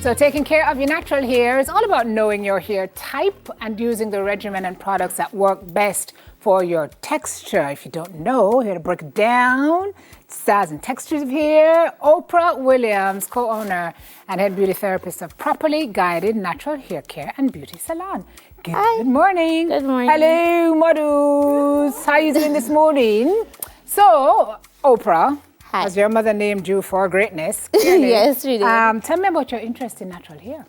So taking care of your natural hair is all about knowing your hair type and using the regimen and products that work best for your texture. If you don't know, here to break it down, styles and textures of hair, Oprah Williams, co-owner and head beauty therapist of Properly Guided Natural Hair Care and Beauty Salon. Good morning. Good morning. Hello, Madus. How are you doing this morning? So, Oprah, Hi. as your mother named you for greatness. Clearly. Yes, really. Tell me about your interest in natural hair.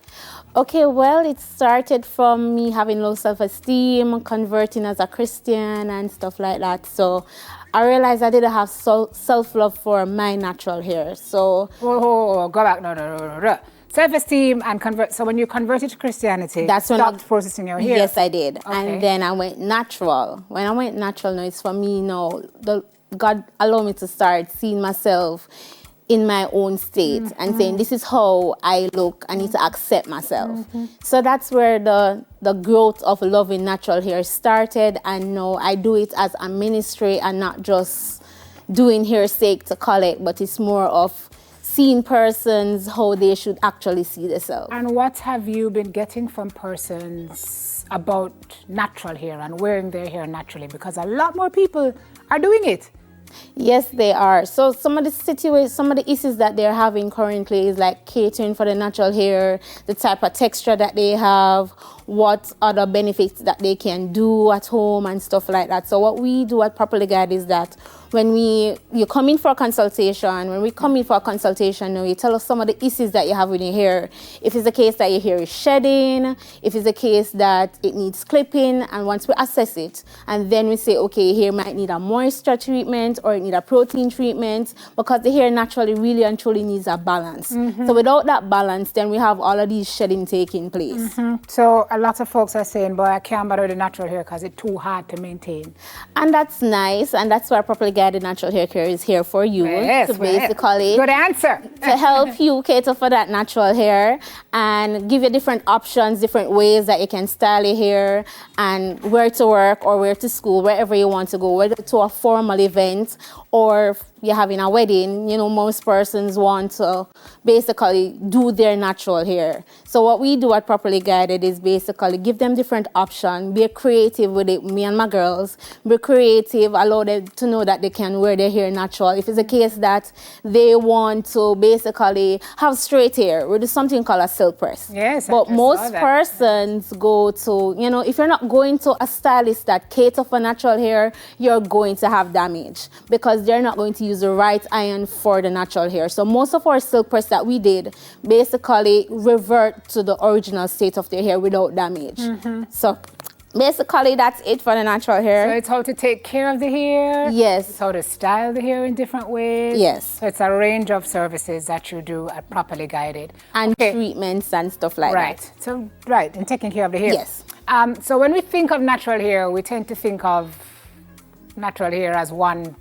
Okay, well, it started from me having low self-esteem, converting as a Christian and stuff like that. So I realized I didn't have self-love for my natural hair. So Go back. No. Self-esteem and convert. So when you converted to Christianity, that's when stopped processing your hair. Yes, I did. Okay. And then I went natural. When I went natural, now it's for me, God allowed me to start seeing myself in my own state and saying, this is how I look. I need to accept myself. So that's where the growth of loving natural hair started. And now I do it as a ministry and not just doing hair sake to collect, but it's more of seeing persons how they should actually see themselves. And what have you been getting from persons about natural hair and wearing their hair naturally? Because a lot more people are doing it. Yes, they are. So some of the issues that they're having currently is like catering for the natural hair, the type of texture that they have, what other benefits that they can do at home and stuff like that. So what we do at Properly Guide is that when you come in for a consultation, you tell us some of the issues that you have with your hair. If it's the case that your hair is shedding, if it's the case that it needs clipping, and once we assess it, and then we say, okay, hair might need a moisture treatment or it need a protein treatment, because the hair naturally really and truly needs a balance. So without that balance, then we have all of these shedding taking place. So a lot of folks are saying, boy, I can't bother with the natural hair because it's too hard to maintain. And that's nice, and that's why Properly Guided Natural Hair Care is here for you. Yes, to basically good answer. to help you cater for that natural hair and give you different options, different ways that you can style your hair and where to work or where to school, wherever you want to go, whether to a formal event or if you're having a wedding. Most persons want to basically do their natural hair. So what we do at Properly Guided is basically give them different options, be creative with it, me and my girls, be creative, allow them to know that they can wear their hair natural. If it's a case that they want to basically have straight hair, we do something called a silk press. Yes, but most persons go to, if you're not going to a stylist that cater for natural hair, you're going to have damage because they're not going to use the right iron for the natural hair. So most of our silk press that we did basically revert to the original state of their hair without damage. So basically, that's it for the natural hair. So it's how to take care of the hair. Yes. It's how to style the hair in different ways. Yes. So it's a range of services that you do at Properly Guided. And treatments and stuff like that. So, and taking care of the hair. Yes. So when we think of natural hair, we tend to think of natural hair as one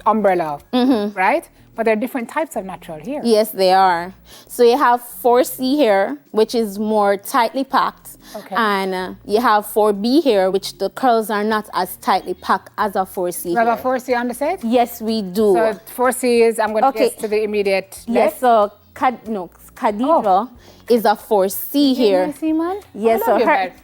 umbrella, right? But there are different types of natural hair. Yes, they are. So you have 4C hair, which is more tightly packed. Okay. And you have 4B hair, which the curls are not as tightly packed as a 4C You hair. have a 4C on the set? Yes, we do. So 4C is, I'm going to guess to the immediate left. Yes, so Khadija is a 4C hair. See, man? Yes,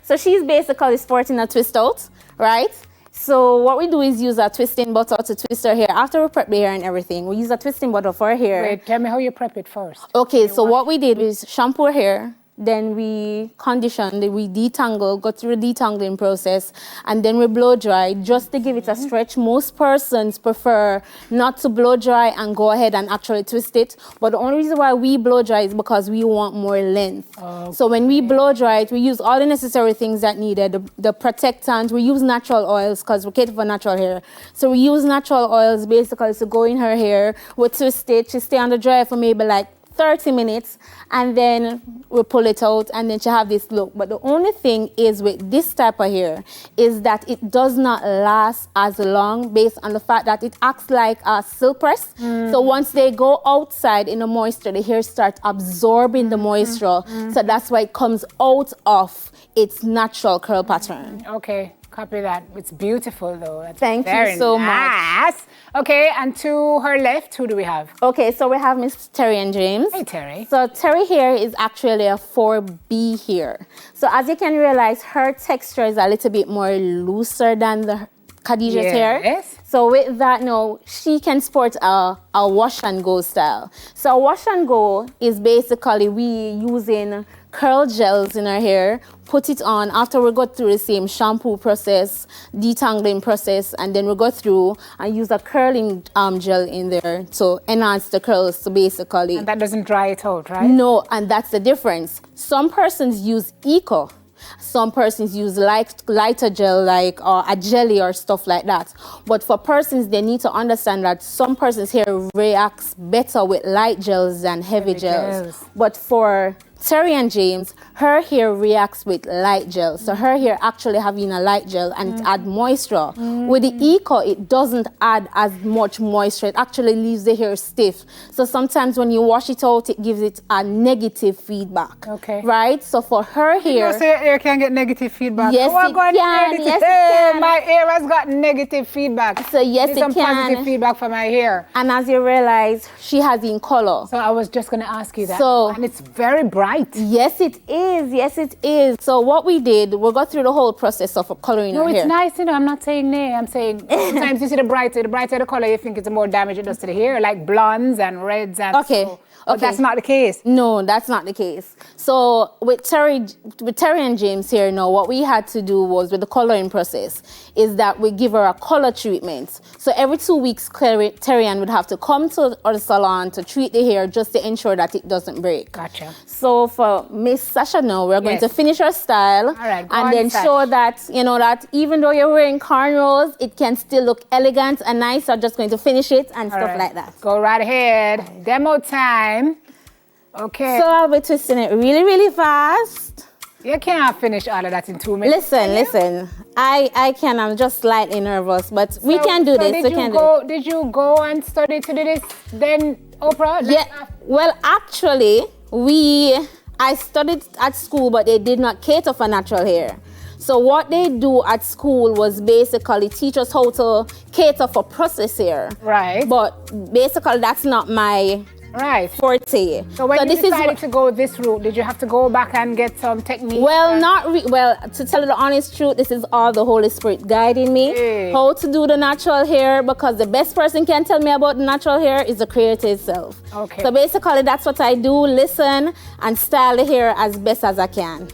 so she's basically sporting a twist out, right? So what we do is use a twisting bottle to twist her hair. After we prep the hair and everything, we use a twisting bottle for her hair. Wait, tell me how you prep it first. Okay, so what we did is shampoo her hair, then we condition, then we detangle, go through the detangling process, and then we blow dry just to give it a stretch. Most persons prefer not to blow dry and go ahead and actually twist it, but the only reason why we blow dry is because we want more length. So when we blow dry it, we use all the necessary things that needed, the protectant, we use natural oils because we cater for natural hair. So we use natural oils basically to go in her hair, we twist it, she stay on the dryer for maybe like 30 minutes, and then we pull it out, and then she have this look. But the only thing is with this type of hair is that it does not last as long based on the fact that it acts like a silk press. So once they go outside in the moisture, the hair starts absorbing the moisture. So that's why it comes out of its natural curl pattern. Okay. Copy that. It's beautiful, though. That's Thank you very so nice. Okay, and to her left, who do we have? Okay, so we have Miss Terry and James. Hey, Terry. So Terry here is actually a 4B here. So as you can realize, her texture is a little bit more looser than the Khadijah's hair. Yes. So with that, no, she can sport a wash and go style. So a wash and go is basically we using curl gels in our hair, put it on after we go through the same shampoo process, detangling process, and then we go through and use a curling gel in there to enhance the curls. So basically, And that doesn't dry it out, right? no, and that's the difference. Some persons use eco. Some persons use lighter gel, like a jelly or stuff like that. But for persons, they need to understand that some persons' hair reacts better with light gels than heavy gels. But for Terry and James, her hair reacts with light gel. So her hair actually having a light gel and it add moisture. With the eco, it doesn't add as much moisture. It actually leaves the hair stiff. So sometimes when you wash it out, it gives it a negative feedback. Okay. Right? So for her hair... You say your hair can get negative feedback. Yes, it can. Yes, it can. My hair has got negative feedback. So yes, Need it some can. positive feedback for my hair. And as you realize, she has in color. So I was just going to ask you that. So- and it's very bright. Yes, it is. Yes, it is. So what we did, we got through the whole process of coloring No, her it's hair. nice, you know. I'm not saying nay. I'm saying sometimes you see the brighter the color, you think it's more damage it does to the hair, like blondes and reds and Okay. so. But Okay. that's not the case. No, that's not the case. So with Terry and James here now, what we had to do was with the coloring process is that we give her a color treatment. So every 2 weeks, Terry Ann would have to come to our salon to treat the hair just to ensure that it doesn't break. Gotcha. So for Miss Sasha now, we're going Yes. to finish her style right, go and on, then Sash. show that, you know, that even though you're wearing cornrows, it can still look elegant and nice. So I'm just going to finish it and All stuff right. like that. Go right ahead. Demo time. Okay. So I'll be twisting it really, really fast. You can't finish all of that in 2 minutes. Listen. I can. I'm just slightly nervous, but we can do this. We can do Did you go and study to do this then, Oprah? it. Yeah. Well, actually, I studied at school, but they did not cater for natural hair. So what they do at school was basically teach us how to cater for process hair. Right. But basically, that's not my Right. forte. So when you this decided to go this route, did you have to go back and get some technique? Well, to tell you the honest truth, this is all the Holy Spirit guiding me. Hey. How to do the natural hair, because the best person can tell me about the natural hair is the creator itself. Okay. So basically, that's what I do, listen and style the hair as best as I can.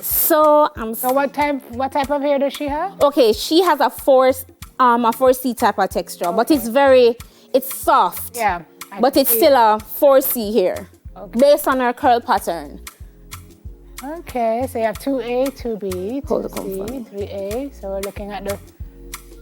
So So what type of hair does she have? okay, she has a 4C type of texture, but it's soft. Yeah. I But it's see. still a 4C hair, Okay. based on her curl pattern. Okay, so you have 2A, 2B, Hold the 2C, comb 3A. So we're looking at the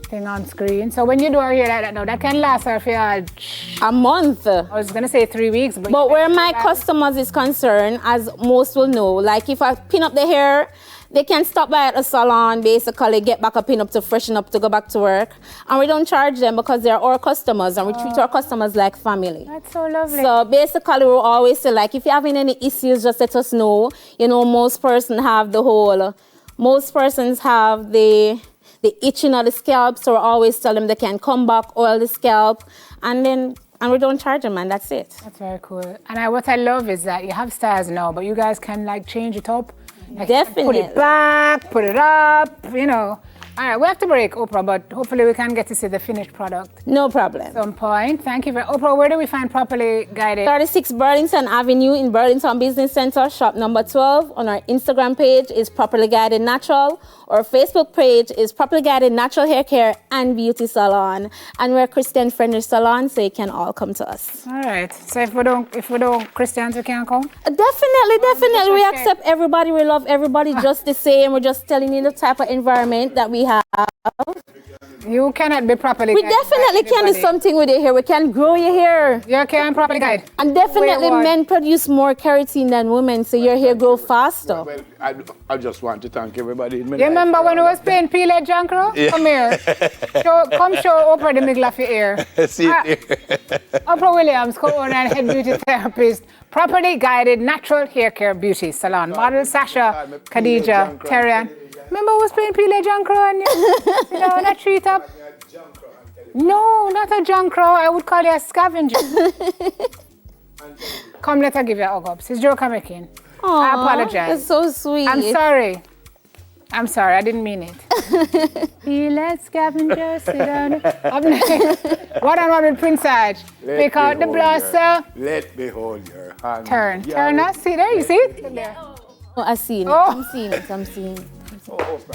thing on screen. So when you do her hair like that now, that can last her for A month. I was gonna say 3 weeks, but But where my customers is concerned, as most will know, like if I pin up the hair, they can stop by at a salon, basically get back a pin up to freshen up to go back to work. And we don't charge them because they're our customers and we treat our customers like family. That's so lovely. So basically, we'll always say, like, if you're having any issues, just let us know. You know, most persons have the itching of the scalp, so we always tell them they can come back, oil the scalp, and we don't charge them, and that's it. That's very cool. And what I love is that you have styles now, but you guys can like change it up. Like, Definitely. Put it back, put it up, you know. All right, we have to break, Oprah, but hopefully we can get to see the finished product No problem. at some point. Thank you very Oprah, where do we find Properly Guided? 36 Burlington Avenue in Burlington Business Center, shop number 12. On our Instagram page is Properly Guided Natural. Our Facebook page is Properly Guided Natural Hair Care and Beauty Salon. And we're a Christian friendly salon, so you can all come to us. All right. So if we don't Christians, we can't come? Definitely. We okay. accept everybody. We love everybody just the same. We're just telling you the type of environment that we have. You cannot be properly We guided. definitely can do something with your hair. We can grow your hair. You can properly guide. And definitely Wait, what? men produce more keratin than women, so your hair grow faster. Well, I just want to thank everybody in my You life remember for when we all was of playing Peel at Jankro? Yeah. Come here. Come show Oprah the middle of your ear. that. See Ah, it there. Oprah Williams, co-owner and head beauty therapist, Properly Guided Natural Hair Care Beauty Salon. Model Sasha, Khadija, Terry Ann. Remember I was playing Pele John Crow and you know, that tree top? No, not a John Crow. I would call you a scavenger. Come, let her give you a hug up. It's joke I'm making. I apologize. It's so sweet. I'm sorry. I'm sorry, I didn't mean it. Pele scavenger, sit down. Up next. What on with Prince Sarge? Pick out the blossom. Let me hold your hand. Turn us. See there, you see it? Look there. Oh, I seen it. Oh. I'm seeing it. I'm seeing it. Oh, Oprah.